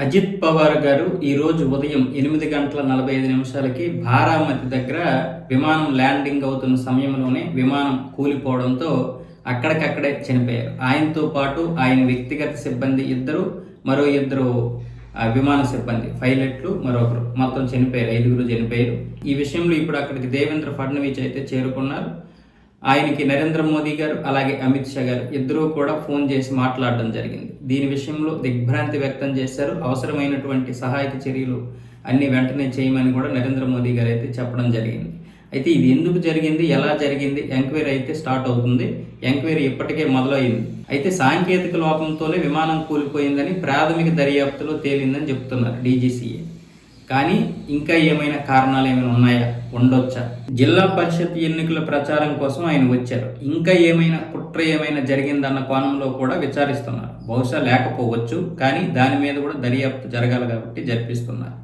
అజిత్ పవార్ గారు ఈరోజు ఉదయం 8:45 బారామతి దగ్గర విమానం ల్యాండింగ్ అవుతున్న సమయంలోనే విమానం కూలిపోవడంతో అక్కడికక్కడే చనిపోయారు. ఆయనతో పాటు ఆయన వ్యక్తిగత సిబ్బంది ఇద్దరు, మరో ఇద్దరు విమాన సిబ్బంది, పైలట్లు మరొకరు, మొత్తం చనిపోయారు. 5 చనిపోయారు. ఈ విషయంలో ఇప్పుడు అక్కడికి దేవేంద్ర ఫడ్నవీస్ అయితే చేరుకున్నారు. ఆయనకి నరేంద్ర మోదీ గారు అలాగే అమిత్ షా గారు ఇద్దరూ కూడా ఫోన్ చేసి మాట్లాడడం జరిగింది. దీని విషయంలో దిగ్భ్రాంతి వ్యక్తం చేశారు. అవసరమైనటువంటి సహాయక చర్యలు అన్ని వెంటనే చేయమని కూడా నరేంద్ర మోదీ గారు అయితే చెప్పడం జరిగింది. అయితే ఇది ఎందుకు జరిగింది, ఎలా జరిగింది, ఎంక్వైరీ అయితే స్టార్ట్ అవుతుంది. ఎంక్వైరీ ఇప్పటికే మొదలైంది. అయితే సాంకేతిక లోపంతోనే విమానం కూలిపోయిందని ప్రాథమిక దర్యాప్తులో తేలిందని చెప్తున్నారు డీజీసీఏ. కానీ ఇంకా ఏమైనా కారణాలు ఏమైనా ఉన్నాయా, ఉండొచ్చా? జిల్లా పరిషత్ ఎన్నికల ప్రచారం కోసం ఆయన వచ్చారు. ఇంకా ఏమైనా కుట్ర ఏమైనా జరిగిందన్న కోణంలో కూడా విచారిస్తున్నారు. బహుశా లేకపోవచ్చు, కానీ దాని మీద కూడా దర్యాప్తు జరగాలి కాబట్టి జరిపిస్తున్నారు.